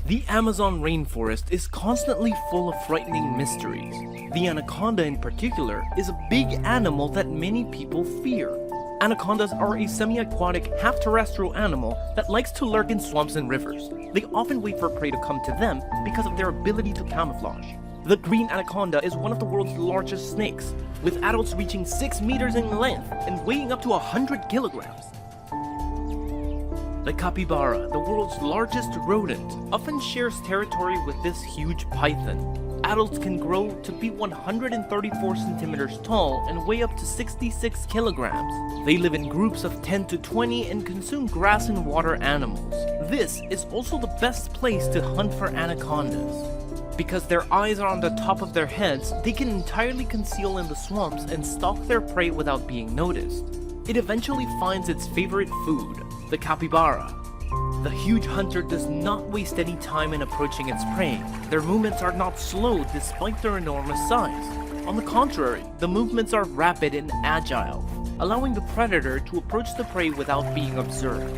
The Amazon rainforest is constantly full of frightening mysteries. The anaconda in particular is a big animal that many people fear. Anacondas are a semi-aquatic, half-terrestrial animal that likes to lurk in swamps and rivers. They often wait for prey to come to them because of their ability to camouflage. The green anaconda is one of the world's largest snakes, with adults reaching 6 meters in length and weighing up to 100 kilograms. The capybara, the world's largest rodent, often shares territory with this huge python. Adults can grow to be 134 centimeters tall and weigh up to 66 kilograms. They live in groups of 10 to 20 and consume grass and water animals. This is also the best place to hunt for anacondas. Because their eyes are on the top of their heads, they can entirely conceal in the swamps and stalk their prey without being noticed. It eventually finds its favorite food, the capybara. The huge hunter does not waste any time in approaching its prey. Their movements are not slow despite their enormous size. On the contrary, the movements are rapid and agile, allowing the predator to approach the prey without being observed.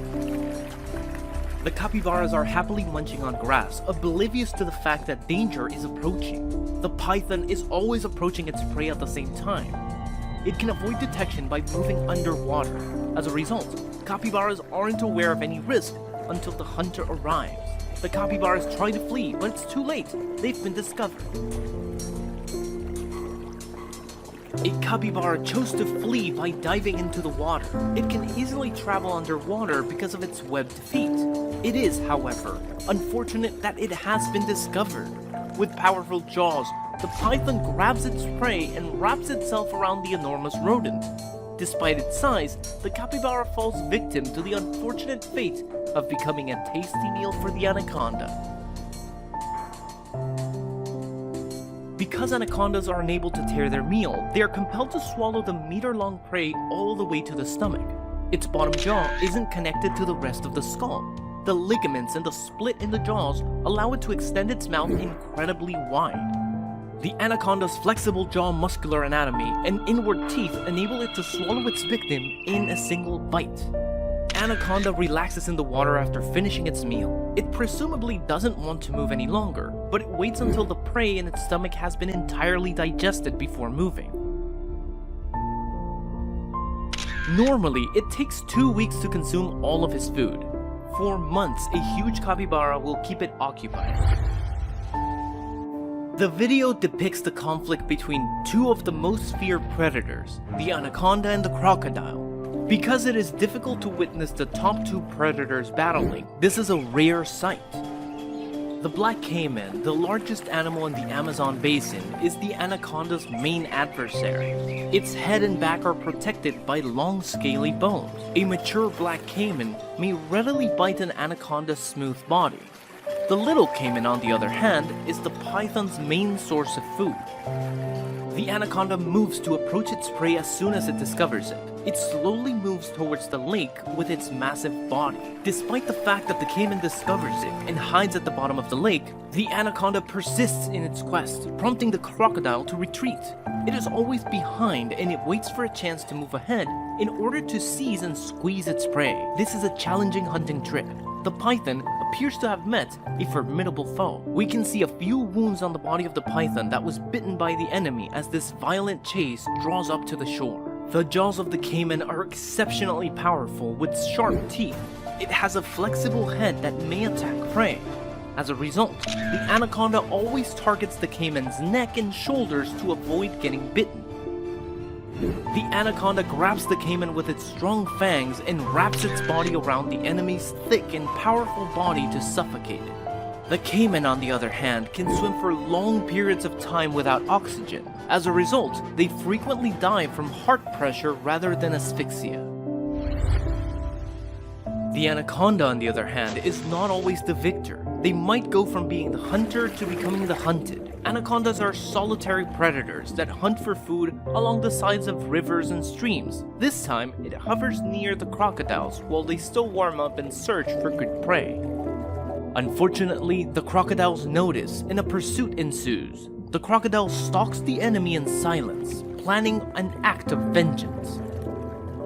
The capybaras are happily munching on grass, oblivious to the fact that danger is approaching. The python is always approaching its prey at the same time. It can avoid detection by moving underwater. As a result, capybaras aren't aware of any risk until the hunter arrives. The capybaras try to flee, but it's too late. They've been discovered. A capybara chose to flee by diving into the water. It can easily travel underwater because of its webbed feet. It is, however, unfortunate that it has been discovered. With powerful jaws, the python grabs its prey and wraps itself around the enormous rodent. Despite its size, the capybara falls victim to the unfortunate fate of becoming a tasty meal for the anaconda. Because anacondas are unable to tear their meal, they are compelled to swallow the meter-long prey all the way to the stomach. Its bottom jaw isn't connected to the rest of the skull. The ligaments and the split in the jaws allow it to extend its mouth incredibly wide. The anaconda's flexible jaw muscular anatomy and inward teeth enable it to swallow its victim in a single bite. Anaconda relaxes in the water after finishing its meal. It presumably doesn't want to move any longer, but it waits until the prey in its stomach has been entirely digested before moving. Normally, it takes 2 weeks to consume all of his food. For months, a huge capybara will keep it occupied. The video depicts the conflict between two of the most feared predators, the anaconda and the crocodile. Because it is difficult to witness the top two predators battling, this is a rare sight. The black caiman, the largest animal in the Amazon basin, is the anaconda's main adversary. Its head and back are protected by long scaly bones. A mature black caiman may readily bite an anaconda's smooth body. The little caiman, on the other hand, is the python's main source of food. The anaconda moves to approach its prey as soon as it discovers it. It slowly moves towards the lake with its massive body. Despite the fact that the caiman discovers it and hides at the bottom of the lake, the anaconda persists in its quest, prompting the crocodile to retreat. It is always behind and it waits for a chance to move ahead in order to seize and squeeze its prey. This is a challenging hunting trip. The python appears to have met a formidable foe. We can see a few wounds on the body of the python that was bitten by the enemy as this violent chase draws up to the shore. The jaws of the caiman are exceptionally powerful with sharp teeth. It has a flexible head that may attack prey. As a result, the anaconda always targets the caiman's neck and shoulders to avoid getting bitten. The anaconda grabs the caiman with its strong fangs and wraps its body around the enemy's thick and powerful body to suffocate it. The caiman, on the other hand, can swim for long periods of time without oxygen. As a result, they frequently die from heart pressure rather than asphyxia. The anaconda, on the other hand, is not always the victor. They might go from being the hunter to becoming the hunted. Anacondas are solitary predators that hunt for food along the sides of rivers and streams. This time, it hovers near the crocodiles while they still warm up and search for good prey. Unfortunately, the crocodiles notice and a pursuit ensues. The crocodile stalks the enemy in silence, planning an act of vengeance.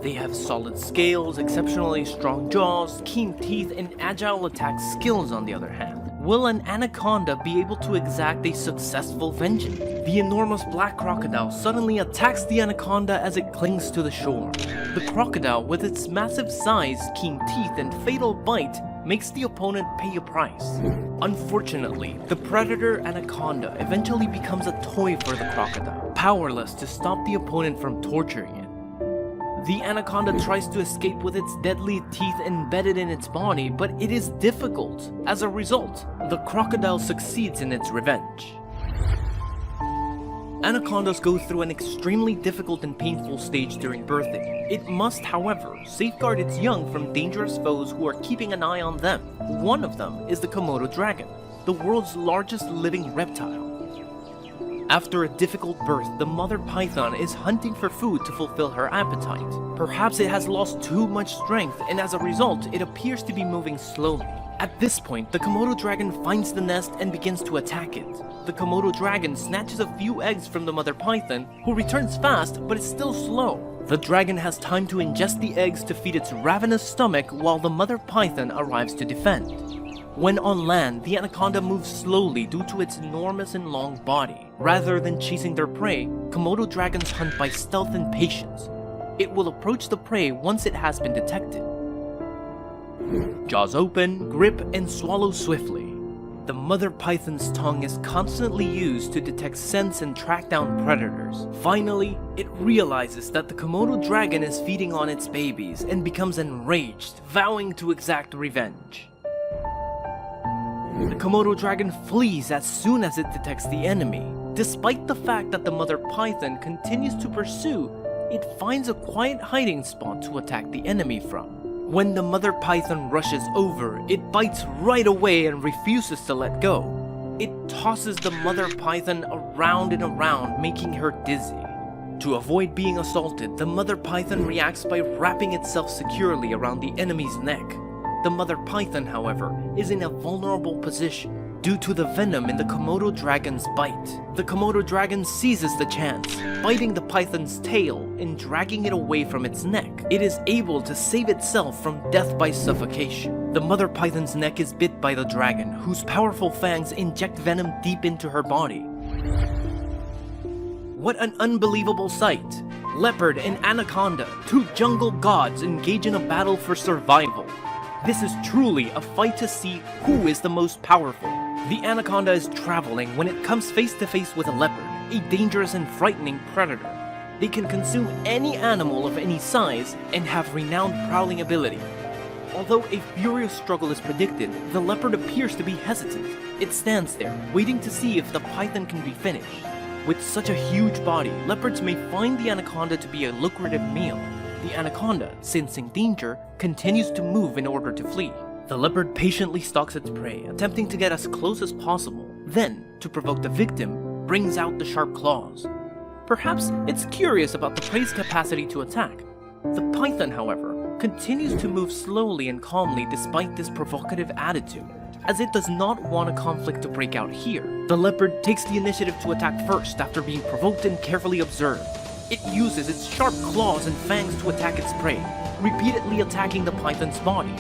They have solid scales, exceptionally strong jaws, keen teeth, and agile attack skills on the other hand. Will an anaconda be able to exact a successful vengeance? The enormous black crocodile suddenly attacks the anaconda as it clings to the shore. The crocodile, with its massive size, keen teeth, and fatal bite, makes the opponent pay a price. Unfortunately, the predator anaconda eventually becomes a toy for the crocodile, powerless to stop the opponent from torturing it. The anaconda tries to escape with its deadly teeth embedded in its body, but it is difficult. As a result, the crocodile succeeds in its revenge. Anacondas go through an extremely difficult and painful stage during birthing. It must, however, safeguard its young from dangerous foes who are keeping an eye on them. One of them is the Komodo dragon, the world's largest living reptile. After a difficult birth, the mother python is hunting for food to fulfill her appetite. Perhaps it has lost too much strength, and as a result, it appears to be moving slowly. At this point, the Komodo dragon finds the nest and begins to attack it. The Komodo dragon snatches a few eggs from the mother python, who returns fast but is still slow. The dragon has time to ingest the eggs to feed its ravenous stomach while the mother python arrives to defend. When on land, the anaconda moves slowly due to its enormous and long body. Rather than chasing their prey, Komodo dragons hunt by stealth and patience. It will approach the prey once it has been detected. Jaws open, grip, and swallow swiftly. The mother python's tongue is constantly used to detect scents and track down predators. Finally, it realizes that the Komodo dragon is feeding on its babies and becomes enraged, vowing to exact revenge. The Komodo dragon flees as soon as it detects the enemy. Despite the fact that the mother python continues to pursue, it finds a quiet hiding spot to attack the enemy from. When the mother python rushes over, it bites right away and refuses to let go. It tosses the mother python around and around, making her dizzy. To avoid being assaulted, the mother python reacts by wrapping itself securely around the enemy's neck. The mother python, however, is in a vulnerable position due to the venom in the Komodo dragon's bite. The Komodo dragon seizes the chance, biting the python's tail and dragging it away from its neck. It is able to save itself from death by suffocation. The mother python's neck is bit by the dragon, whose powerful fangs inject venom deep into her body. What an unbelievable sight! Leopard and anaconda, two jungle gods, engage in a battle for survival. This is truly a fight to see who is the most powerful. The anaconda is traveling when it comes face to face with a leopard, a dangerous and frightening predator. They can consume any animal of any size and have renowned prowling ability. Although a furious struggle is predicted, the leopard appears to be hesitant. It stands there, waiting to see if the python can be finished. With such a huge body, leopards may find the anaconda to be a lucrative meal. The anaconda, sensing danger, continues to move in order to flee. The leopard patiently stalks its prey, attempting to get as close as possible. Then, to provoke the victim, brings out the sharp claws. Perhaps it's curious about the prey's capacity to attack. The python, however, continues to move slowly and calmly despite this provocative attitude, as it does not want a conflict to break out here. The leopard takes the initiative to attack first after being provoked and carefully observed. It uses its sharp claws and fangs to attack its prey, repeatedly attacking the python's body.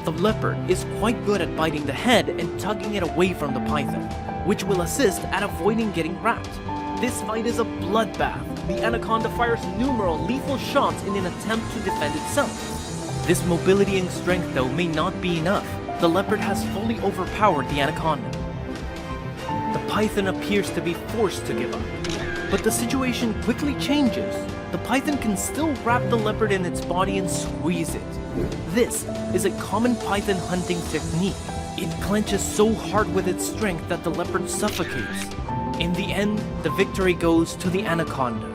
The leopard is quite good at biting the head and tugging it away from the python, which will assist at avoiding getting wrapped. This fight is a bloodbath. The anaconda fires numerous lethal shots in an attempt to defend itself. This mobility and strength, though, may not be enough. The leopard has fully overpowered the anaconda. The python appears to be forced to give up. But the situation quickly changes. The python can still wrap the leopard in its body and squeeze it. This is a common python hunting technique. It clenches so hard with its strength that the leopard suffocates. In the end, the victory goes to the anaconda.